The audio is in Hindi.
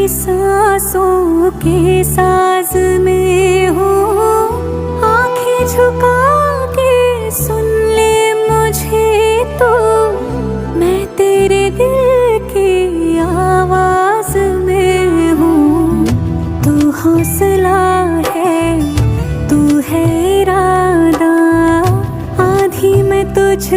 सांसों के साज में हो, आंखें झुका के सुन ले मुझे तो, मैं तेरे दिल की आवाज में हूँ। तू हौसला है, तू है इरादा, आंधी में तुझ